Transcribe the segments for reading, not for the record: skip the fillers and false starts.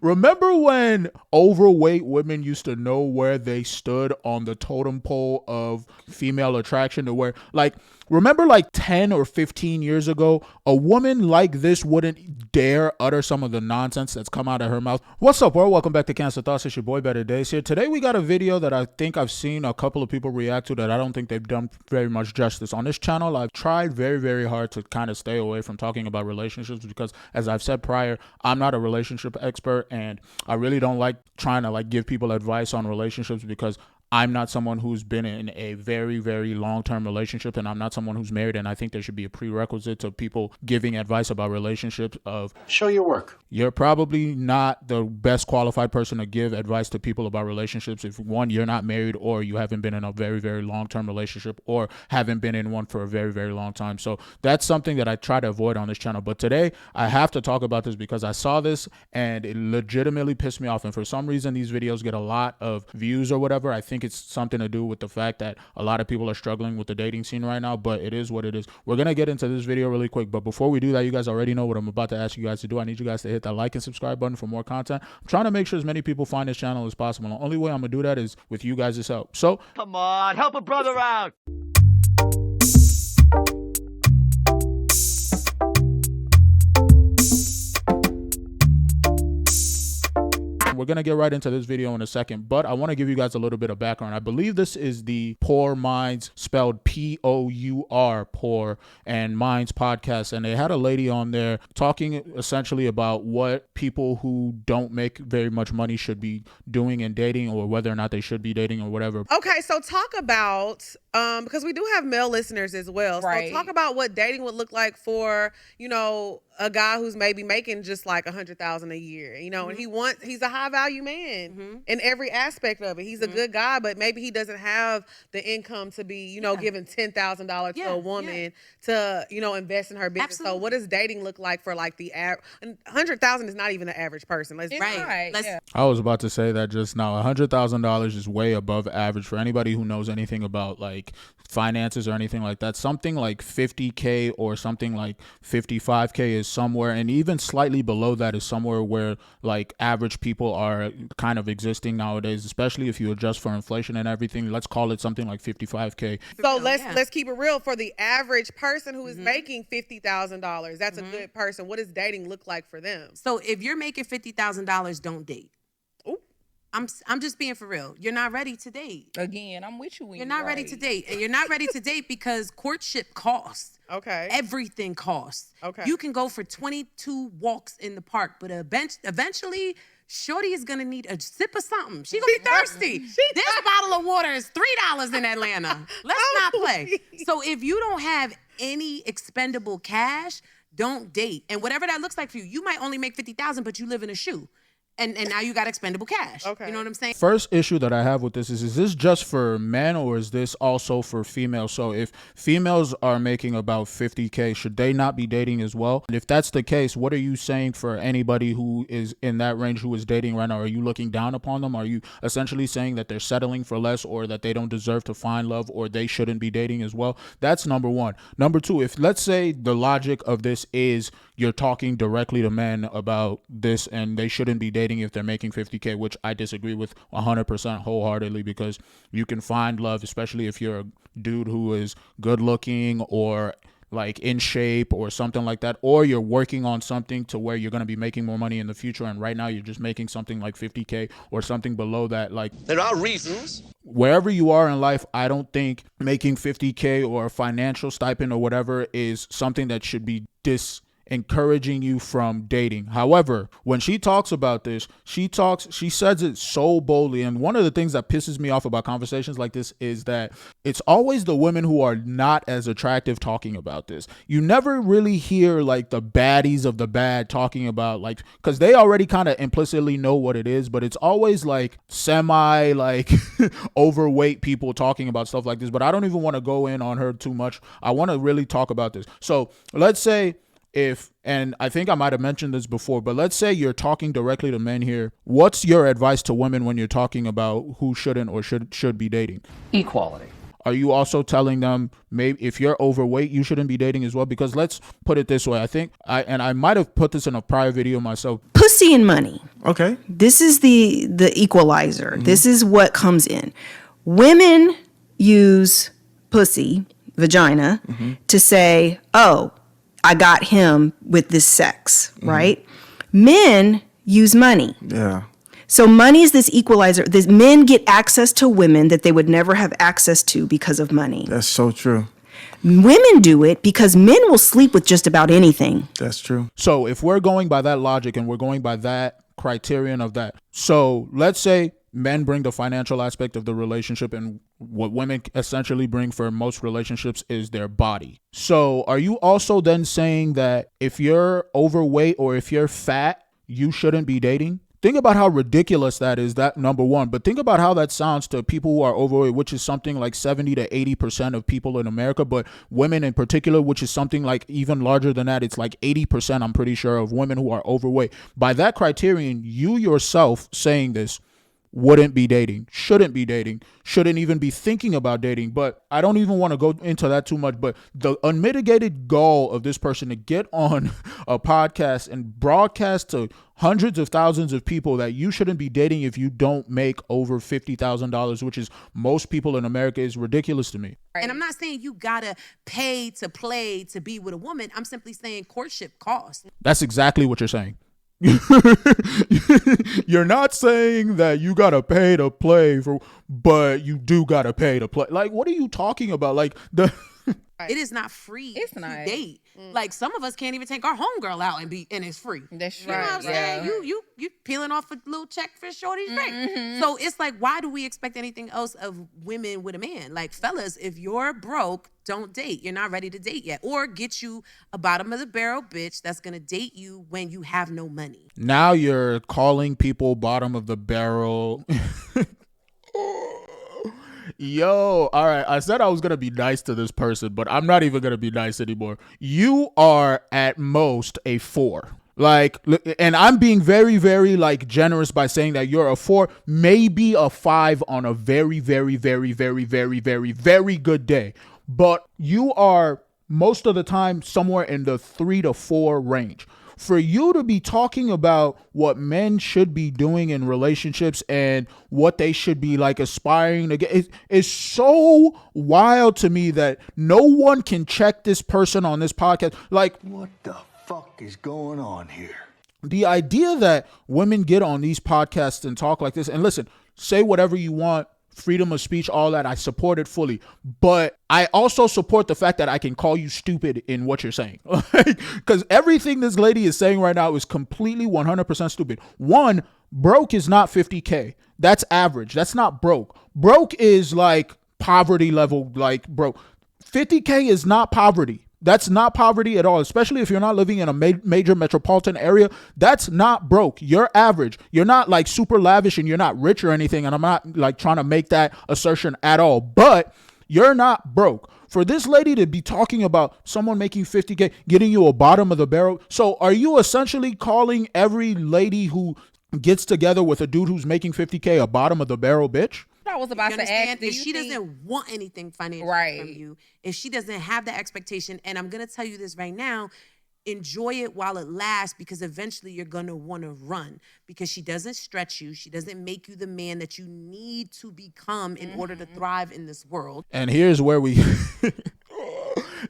remember when overweight women used to know where they stood on the totem pole of female attraction, to where, like, remember like 10 or 15 years ago, a woman like this wouldn't dare utter some of the nonsense that's come out of her mouth. What's up, world? Welcome back to Cancer Thoughts. It's your boy Better Days here. Today we got a video that I think I've seen a couple of people react to that I don't think they've done very much justice. On this channel, I've tried very, very hard to kind of stay away from talking about relationships because, as I've said prior, I'm not a relationship expert, and I really don't like trying to give people advice on relationships because I'm not someone who's been in a very, very long-term relationship, and I'm not someone who's married, and I think there should be a prerequisite to people giving advice about relationships of show your work. You're probably not the best qualified person to give advice to people about relationships if, one, you're not married, or you haven't been in a very, very long-term relationship, or haven't been in one for a very, very long time. So that's something that I try to avoid on this channel. But today I have to talk about this because I saw this and it legitimately pissed me off. And for some reason, these videos get a lot of views or whatever. I think it's something to do with the fact that a lot of people are struggling with the dating scene right now, but it is what it is. We're going to get into this video really quick, but before we do that, you guys already know what I'm about to ask you guys to do. I need you guys to hit that like and subscribe button for more content. I'm trying to make sure as many people find this channel as possible. The only way I'm going to do that is with you guys' help. So, come on, help a brother out. we're going to get right into this video in a second, but I want to give you guys a little bit of background. I believe this is the Poor Minds, spelled P-O-U-R, Poor and Minds podcast, and they had a lady on there talking essentially about what people who don't make very much money should be doing in dating, or whether or not they should be dating or whatever. Okay, so talk about, because we do have male listeners as well, right. So talk about what dating would look like for, a guy who's maybe making just like $100,000 a year, and he's a high value man in every aspect of it. He's a good guy, but maybe he doesn't have the income to be, giving $10,000 to a woman to, invest in her business. Absolutely. So what does dating look like for like the average? $100,000 is not even the average person. Let's I was about to say that just now. $100,000 is way above average for anybody who knows anything about like finances or anything like that. Something like $50K or something like $55K is somewhere, and even slightly below that is somewhere where like average people are kind of existing nowadays, especially if you adjust for inflation and everything. Let's call it something like $55K. So let's keep it real. For the average person who is making $50,000, that's a good person. What does dating look like for them? So if you're making $50,000, don't date. I'm just being for real. You're not ready to date. Again, I'm with you. You're not ready to date. And you're not ready to date because courtship costs. Okay. Everything costs. Okay. You can go for 22 walks in the park, but eventually, shorty is going to need a sip of something. She's going to be thirsty. This bottle of water is $3 in Atlanta. Let's not play. So if you don't have any expendable cash, don't date. And whatever that looks like for you, you might only make $50,000, but you live in a shoe. And now you got expendable cash. Okay. You know what I'm saying? First issue that I have with this is this just for men, or is this also for females? So if females are making about $50K, should they not be dating as well? And if that's the case, what are you saying for anybody who is in that range who is dating right now? Are you looking down upon them? Are you essentially saying that they're settling for less, or that they don't deserve to find love, or they shouldn't be dating as well? That's number one. Number two, if let's say the logic of this is you're talking directly to men about this and they shouldn't be dating if they're making $50K, which I disagree with 100% wholeheartedly, because you can find love, especially if you're a dude who is good looking or like in shape or something like that, or you're working on something to where you're going to be making more money in the future, and right now you're just making something like $50K or something below that. Like, there are reasons. Wherever you are in life, I don't think making $50K or a financial stipend or whatever is something that should be encouraging you from dating. However, when she talks about this, she says it so boldly. And one of the things that pisses me off about conversations like this is that it's always the women who are not as attractive talking about this. You never really hear like the baddies of the bad talking about, like, because they already kind of implicitly know what it is, but it's always like semi like overweight people talking about stuff like this. But I don't even want to go in on her too much. I want to really talk about this. So let's say and I think I might have mentioned this before, but let's say you're talking directly to men here. What's your advice to women when you're talking about who shouldn't or should be dating? Equality. are you also telling them maybe if you're overweight, you shouldn't be dating as well? Because let's put it this way. I think I might have put this in a prior video myself. Pussy and money. Okay. This is the equalizer. This is what comes in. Women use pussy, vagina, to say, oh, I got him with this sex, right? Men use money. Yeah. So money is this equalizer. This, men get access to women that they would never have access to because of money. That's so true. Women do it because men will sleep with just about anything. That's true. So if we're going by that logic and we're going by that criterion of that, so let's say men bring the financial aspect of the relationship, and what women essentially bring for most relationships is their body. So are you also then saying that if you're overweight or if you're fat, you shouldn't be dating? Think about how ridiculous that is, that number one. But think about how that sounds to people who are overweight, which is something like 70 to 80% of people in America. But women in particular, which is something like even larger than that, it's like 80%, I'm pretty sure, of women who are overweight. By that criterion, you yourself saying this wouldn't be dating, shouldn't be dating, shouldn't even be thinking about dating. But I don't even want to go into that too much. But the unmitigated goal of this person to get on a podcast and broadcast to hundreds of thousands of people that you shouldn't be dating if you don't make over $50,000, which is most people in America, is ridiculous to me. And I'm not saying you gotta pay to play to be with a woman. I'm simply saying courtship costs. That's exactly what you're saying. You're not saying that you gotta pay to play for, but you do gotta pay to play. Like, what are you talking about? Like the It is not free It's to not. date. Like some of us can't even take our homegirl out and it's free. That's You know what I'm saying? You peeling off a little check for shorty's drink. So it's like, why do we expect anything else of women with a man? Like, fellas, if you're broke, don't date. You're not ready to date yet. Or get you a bottom of the barrel bitch that's gonna date you when you have no money. now you're calling people bottom of the barrel. Yo, all right. I said I was going to be nice to this person, but I'm not even going to be nice anymore. You are at most a 4. Like, and I'm being very, very like generous by saying that you're a 4, maybe a 5 on a very, very, very, very, very, very, very good day. But you are most of the time somewhere in the 3 to 4 range. For you to be talking about what men should be doing in relationships and what they should be like aspiring to get is so wild to me that no one can check this person on this podcast. Like, What the fuck is going on here? the idea that women get on these podcasts and talk like this, and listen, say whatever you want, freedom of speech, all that, I support it fully. But I also support the fact that I can call you stupid in what you're saying. Because everything this lady is saying right now is completely 100% stupid. One, broke is not 50K. That's average. That's not broke. Broke is like poverty level, like broke. 50K is not poverty. That's not poverty at all, especially if you're not living in a major metropolitan area. That's not broke. You're average. You're not like super lavish and you're not rich or anything. And I'm not like trying to make that assertion at all, but you're not broke. For this lady to be talking about someone making 50K, getting you a bottom of the barrel. So are you essentially calling every lady who gets together with a dude who's making 50K a bottom of the barrel bitch? I was about You to understand? ask, do If you she think- doesn't want anything financially Right. from you, if she doesn't have that expectation, and I'm gonna tell you this right now, enjoy it while it lasts, because eventually you're gonna want to run, because she doesn't stretch you, she doesn't make you the man that you need to become in order to thrive in this world. And here's where we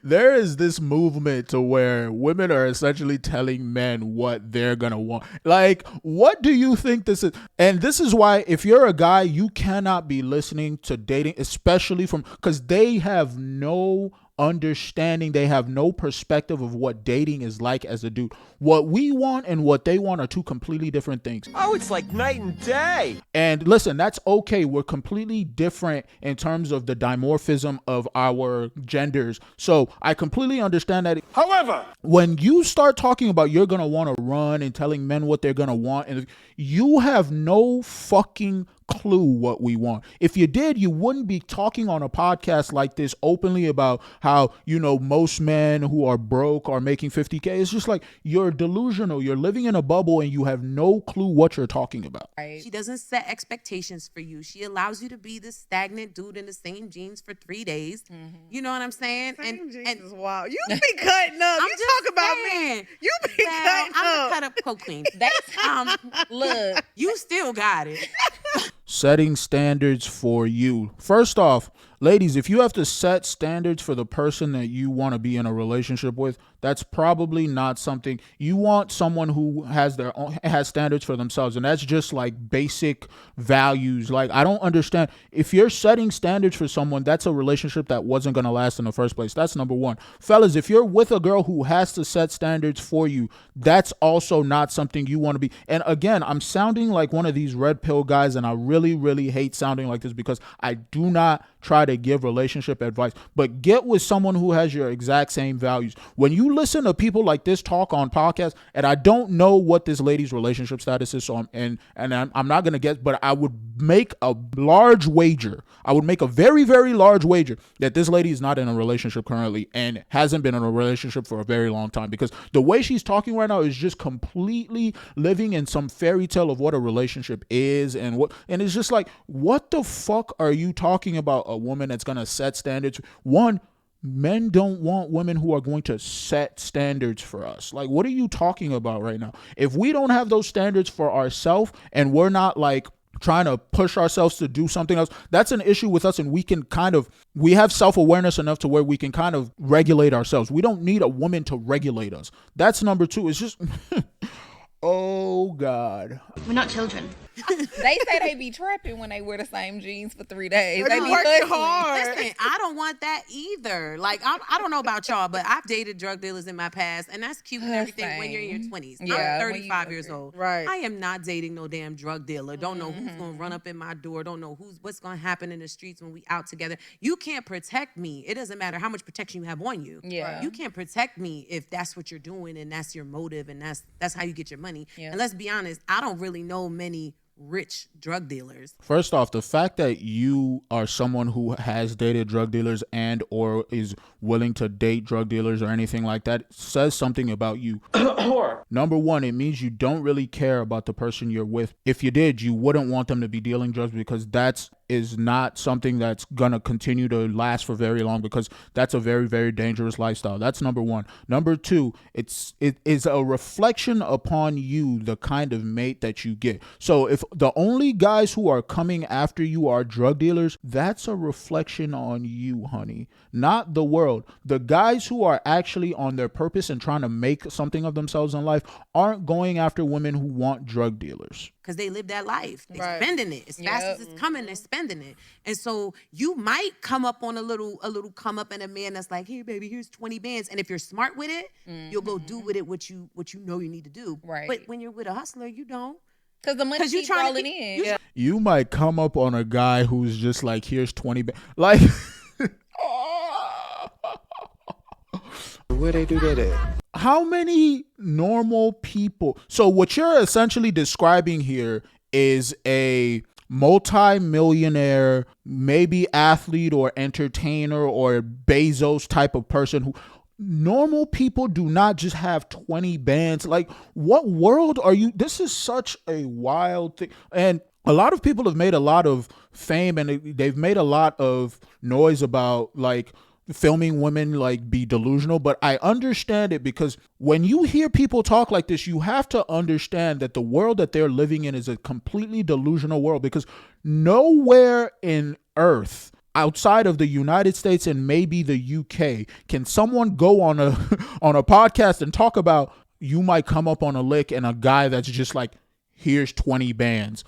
there is this movement to where women are essentially telling men what they're gonna want. Like, what do you think this is? And this is why, if you're a guy, you cannot be listening to dating, especially from, because they have no understanding, they have no perspective of what dating is like as a dude. What we want and what they want are two completely different things. Oh, it's like night and day. And listen, that's okay. We're completely different in terms of the dimorphism of our genders. So I completely understand that. However, When you start talking about you're going to want to run and telling men what they're going to want, and you have no fucking clue what we want. If you did, you wouldn't be talking on a podcast like this openly about how, most men who are broke are making 50K. It's just like, you're delusional. You're living in a bubble and you have no clue what you're talking about. Right. She doesn't set expectations for you. She allows you to be this stagnant dude in the same jeans for 3 days. You know what I'm saying? Same jeans is wild. You be cutting up. You talk about me. You be cutting I'm up. cut up co-clean. Look, You still got it. Setting standards for you. First off, ladies, if you have to set standards for the person that you want to be in a relationship with, that's probably not something you want. Someone who has standards for themselves, and that's just like basic values. Like, I don't understand, if you're setting standards for someone, that's a relationship that wasn't going to last in the first place. That's number one. Fellas, if you're with a girl who has to set standards for you, that's also not something you want to be. And again, I'm sounding like one of these red pill guys, and I really, really hate sounding like this because I do not try to give relationship advice, but get with someone who has your exact same values. When you listen to people like this talk on podcasts, and I don't know what this lady's relationship status is, so I'm not going to guess, but I would make a large wager. I would make a very, very large wager that this lady is not in a relationship currently and hasn't been in a relationship for a very long time, because the way she's talking right now is just completely living in some fairy tale of what a relationship is, and it's just like, what the fuck are you talking about? A woman that's going to set standards. One, men don't want women who are going to set standards for us. Like, what are you talking about right now? If we don't have those standards for ourselves and we're not like trying to push ourselves to do something else, that's an issue with us, and we have self-awareness enough to where we can kind of regulate ourselves. We don't need a woman to regulate us. That's number two. It's just oh God. We're not children. they say they be trapping when they wear the same jeans for 3 days. They They be working hustling. hard. Listen, I don't want that either. Like, I don't know about y'all, but I've dated drug dealers in my past, and that's cute and everything when you're in your 20s. Yeah, I'm when you 35 years old. Right. I am not dating no damn drug dealer. Don't know who's going to run up in my door. Don't know what's going to happen in the streets when we out together. You can't protect me. It doesn't matter how much protection you have on you. Yeah. You can't protect me if that's what you're doing and that's your motive and that's how you get your money. Yeah. And let's be honest, I don't really know many rich drug dealers. First off, the fact that you are someone who has dated drug dealers and or is willing to date drug dealers or anything like that says something about you. Number one, it means you don't really care about the person you're with. If you did, you wouldn't want them to be dealing drugs, because that's is not something that's gonna continue to last for very long, because that's a very, very dangerous lifestyle. That's number one. Number two, it is a reflection upon you, the kind of mate that you get. So if the only guys who are coming after you are drug dealers, that's a reflection on you, honey, not the world. The guys who are actually on their purpose and trying to make something of themselves in life aren't going after women who want drug dealers. Because they live that life. They're Right. spending it. As fast as it's coming, they're spending it. And so you might come up on a little come up in a man that's like, here, baby, here's 20 bands. And if you're smart with it, you'll go do with it what you know you need to do. Right. But when you're with a hustler, you don't. Because the money 'Cause you keep trying to rolling keep- in. You might come up on a guy who's just like, here's 20 like Where they do that at? how many normal people? So what you're essentially describing here is a multi-millionaire, maybe athlete or entertainer or Bezos type of person who normal people do not just have 20 bands. Like, what world are you? This is such a wild thing. And a lot of people have made a lot of fame and they've made a lot of noise about like filming women like be delusional, but I understand it, because when you hear people talk like this, you have to understand that the world that they're living in is a completely delusional world, because nowhere in earth outside of the United States and maybe the UK can someone go on a on a podcast and talk about, you might come up on a lick and a guy that's just like, here's 20 bands.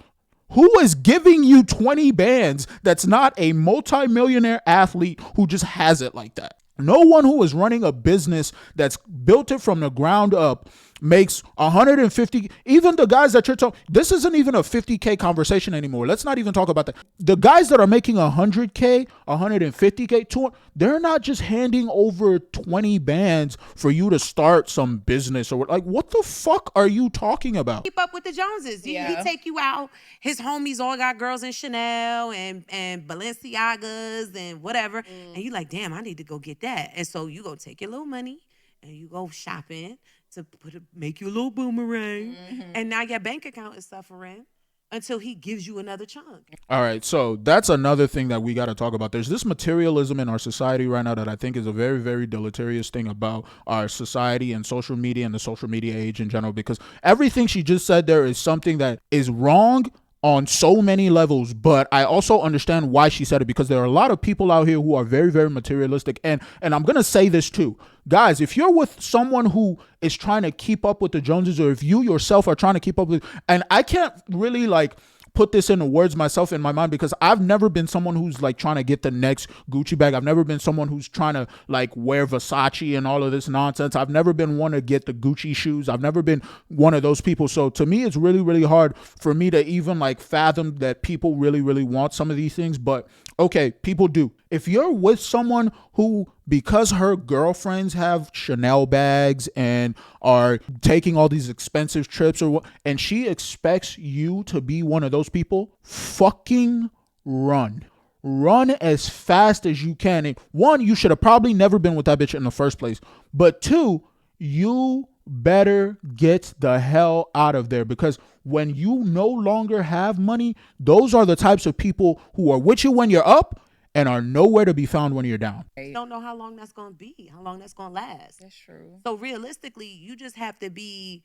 Who is giving you 20 bands that's not a multimillionaire athlete who just has it like that? No one who is running a business that's built it from the ground up makes 150, even the guys that you're talking, this isn't even a 50K conversation anymore. Let's not even talk about that. The guys that are making 100K, 150K, 200, they're not just handing over 20 bands for you to start some business or like, what the fuck are you talking about? Keep up with the Joneses. He take you out. His homies all got girls in Chanel and Balenciagas and whatever. And you like, damn, I need to go get that. And so you go take your little money and you go shopping to make you a little boomerang. And now your bank account is suffering until he gives you another chunk. All right, so that's another thing that we got to talk about. There's this materialism in our society right now that I think is a very, very deleterious thing about our society and social media and the social media age in general, because everything she just said there is something that is wrong on so many levels, but I also understand why she said it, because there are a lot of people out here who are very, very materialistic. And I'm going to say this too. Guys, if you're with someone who is trying to keep up with the Joneses, or if you yourself are trying to keep up with, and I can't really like put this into words myself in my mind, because I've never been someone who's like trying to get the next Gucci bag. I've never been someone who's trying to like wear Versace and all of this nonsense. I've never been one to get the Gucci shoes. I've never been one of those people. So to me, it's really, really hard for me to even like fathom that people really, really want some of these things. But okay, people do. If you're with someone who, because her girlfriends have Chanel bags and are taking all these expensive trips, and she expects you to be one of those people, fucking run. Run as fast as you can. And one, you should have probably never been with that bitch in the first place. But two, you better get the hell out of there, because when you no longer have money, those are the types of people who are with you when you're up and are nowhere to be found when you're down. You don't know how long that's going to be, how long that's going to last. That's true. So realistically, you just have to be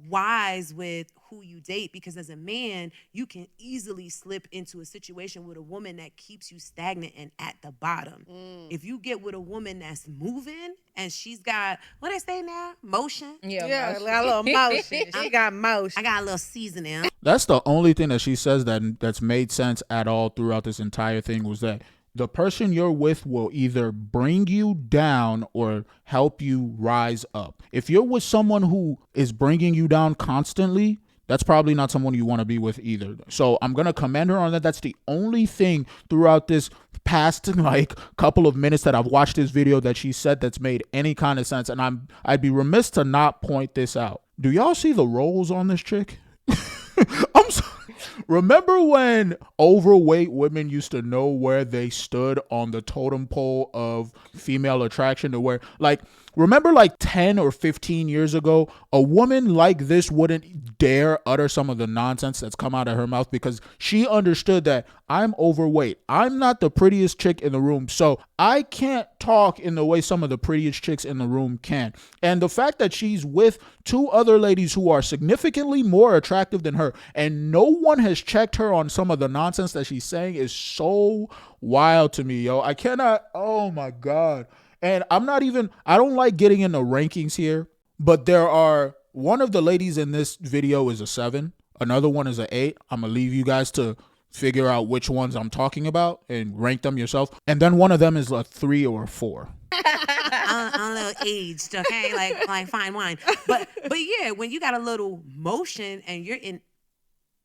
wise with who you date, because as a man, you can easily slip into a situation with a woman that keeps you stagnant and at the bottom. If you get with a woman that's moving and she's got, what they say now? Motion? Yeah, got a little motion. She got motion. I got a little seasoning. That's the only thing that she says that's made sense at all throughout this entire thing, was that the person you're with will either bring you down or help you rise up. If you're with someone who is bringing you down constantly, that's probably not someone you want to be with either. So I'm going to commend her on that. That's the only thing throughout this past like couple of minutes that I've watched this video that she said that's made any kind of sense. And I'd be remiss to not point this out. Do y'all see the rolls on this chick? I'm sorry. Remember when overweight women used to know where they stood on the totem pole of female attraction, to where, like, remember like 10 or 15 years ago, a woman like this wouldn't dare utter some of the nonsense that's come out of her mouth, because she understood that I'm overweight. I'm not the prettiest chick in the room, so I can't talk in the way some of the prettiest chicks in the room can. And the fact that she's with two other ladies who are significantly more attractive than her, and no one has checked her on some of the nonsense that she's saying, is so wild to me, yo. I cannot, oh my God. And I don't like getting into rankings here, but there are, one of the ladies in this video is a 7. Another one is an 8. I'm going to leave you guys to figure out which ones I'm talking about and rank them yourself. And then one of them is a 3 or a 4. I'm a little aged, okay? Like fine wine. But yeah, when you got a little motion and you're in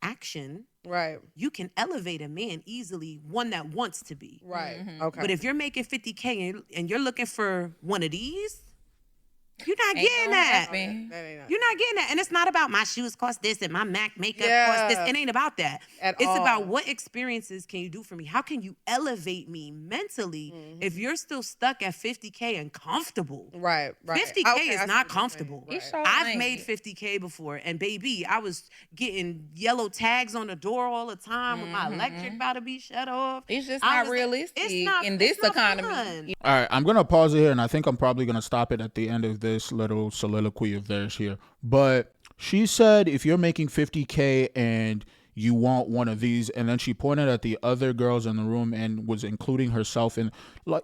action, Right. you can elevate a man easily, one that wants to be. Right. Okay. But if you're making 50K and you're looking for one of these, you're not Ain't getting gonna that. happen. That ain't You're not getting that. And it's not about my shoes cost this and my MAC makeup Yeah. cost this. It ain't about that. At It's all. about what experiences can you do for me? How can you elevate me mentally if you're still stuck at 50K and comfortable? Right. 50K Okay, I see is what not you're comfortable. saying. It sure I've ain't. made 50K before, and baby, I was getting yellow tags on the door all the time with my electric about to be shut off. It's just I not was like, realistic it's not- in it's this not economy. fun. All right, I'm going to pause it here, and I think I'm probably going to stop it at the end of this little soliloquy of theirs here. But she said if you're making 50K and you want one of these, and then she pointed at the other girls in the room and was including herself in, like,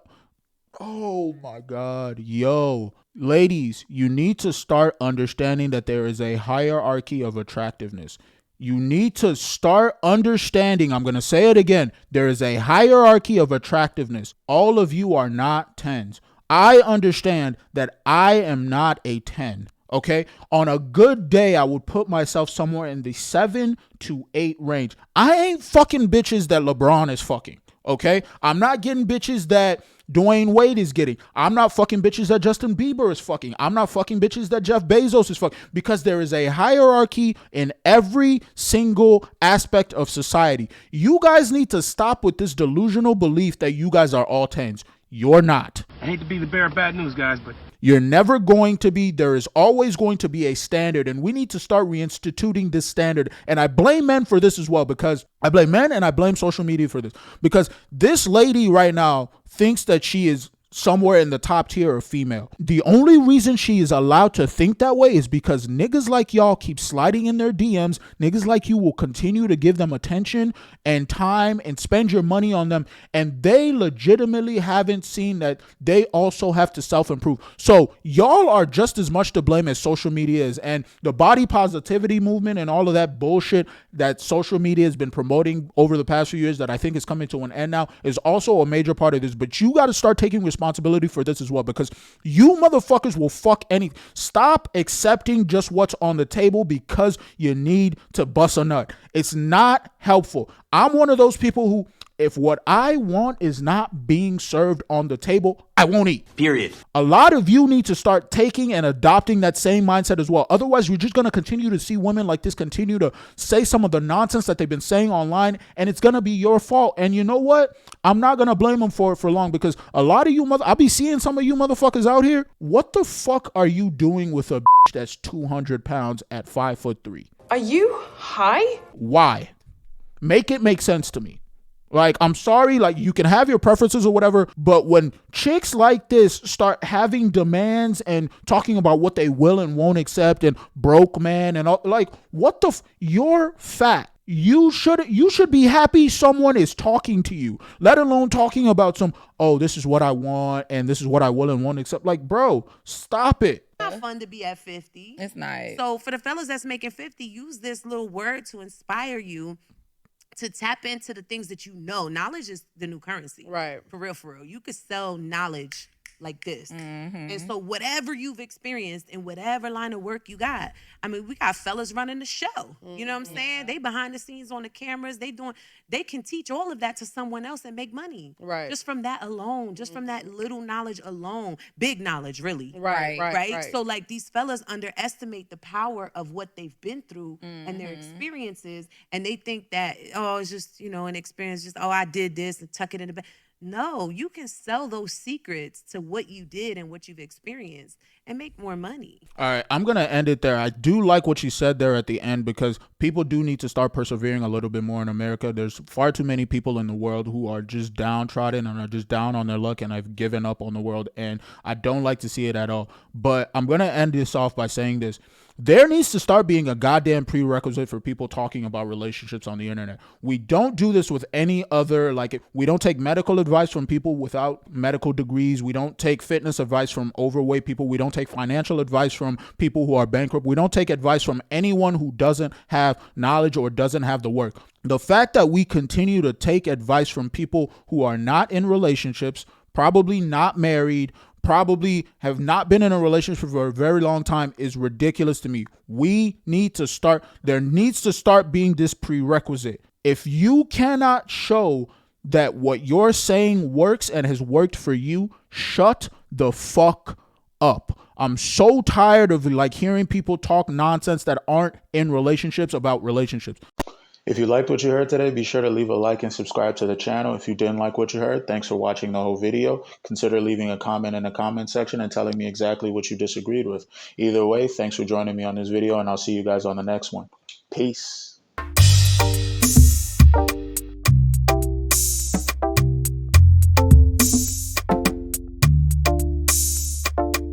oh my God, yo. Ladies, you need to start understanding that there is a hierarchy of attractiveness. You need to start understanding, I'm going to say it again, there is a hierarchy of attractiveness. All of you are not 10s. I understand that I am not a 10. Okay, on a good day, I would put myself somewhere in the 7 to 8 range. I ain't fucking bitches that LeBron is fucking. Okay, I'm not getting bitches that Dwayne Wade is getting. I'm not fucking bitches that Justin Bieber is fucking. I'm not fucking bitches that Jeff Bezos is fucking. Because there is a hierarchy in every single aspect of society. You guys need to stop with this delusional belief that you guys are all 10s. You're not. I hate to be the bearer of bad news, guys, but You're never going to be. There is always going to be a standard, and we need to start reinstituting this standard. And I blame men for this as well, because I blame men and I blame social media for this, because this lady right now thinks that she is somewhere in the top tier of female. The only reason she is allowed to think that way is because niggas like y'all keep sliding in their DMs. Niggas like you will continue to give them attention and time and spend your money on them, and they legitimately haven't seen that they also have to self-improve. So y'all are just as much to blame as social media is, and the body positivity movement and all of that bullshit that social media has been promoting over the past few years that I think is coming to an end now is also a major part of this. But you got to start taking responsibility for this as well, because you motherfuckers will fuck any. Stop accepting just what's on the table because you need to bust a nut. It's not helpful. I'm one of those people who, if what I want is not being served on the table, I won't eat. Period. A lot of you need to start taking and adopting that same mindset as well. Otherwise, you're just going to continue to see women like this continue to say some of the nonsense that they've been saying online, and it's going to be your fault. And you know what? I'm not going to blame them for it for long, because a lot of you I'll be seeing some of you motherfuckers out here. What the fuck are you doing with a bitch that's 200 pounds at 5'3"? Are you high? Why? Make it make sense to me. Like, I'm sorry, like, you can have your preferences or whatever, but when chicks like this start having demands and talking about what they will and won't accept and broke man and all, like, what the you're fat. You should be happy someone is talking to you, let alone talking about oh, this is what I want and this is what I will and won't accept. Like, bro, stop it. It's not fun to be at 50. It's nice. So for the fellas that's making 50, use this little word to inspire you to tap into the things that you know. Knowledge is the new currency. Right. For real, for real. You could sell knowledge like this. And so whatever you've experienced in whatever line of work you got, I mean, we got fellas running the show. You know what I'm saying? They behind the scenes on the cameras. They can teach all of that to someone else and make money. Right. Just from that alone, just from that little knowledge alone. Big knowledge, really. Right. So like these fellas underestimate the power of what they've been through and their experiences, and they think that, oh, it's just, an experience, just, oh, I did this and tuck it in the back. No, you can sell those secrets to what you did and what you've experienced and make more money. All right, I'm going to end it there. I do like what you said there at the end, because people do need to start persevering a little bit more in America. There's far too many people in the world who are just downtrodden and are just down on their luck and have given up on the world, and I don't like to see it at all. But I'm going to end this off by saying this. There needs to start being a goddamn prerequisite for people talking about relationships on the internet. We don't do this with any other, we don't take medical advice from people without medical degrees. We don't take fitness advice from overweight people. We don't take financial advice from people who are bankrupt. We don't take advice from anyone who doesn't have knowledge or doesn't have the work. The fact that we continue to take advice from people who are not in relationships, probably not married, probably have not been in a relationship for a very long time is ridiculous to me. There needs to start being this prerequisite. If you cannot show that what you're saying works and has worked for you, shut the fuck up. I'm so tired of hearing people talk nonsense that aren't in relationships about relationships. If you liked what you heard today, be sure to leave a like and subscribe to the channel. If you didn't like what you heard, thanks for watching the whole video. Consider leaving a comment in the comment section and telling me exactly what you disagreed with. Either way, thanks for joining me on this video, and I'll see you guys on the next one. Peace.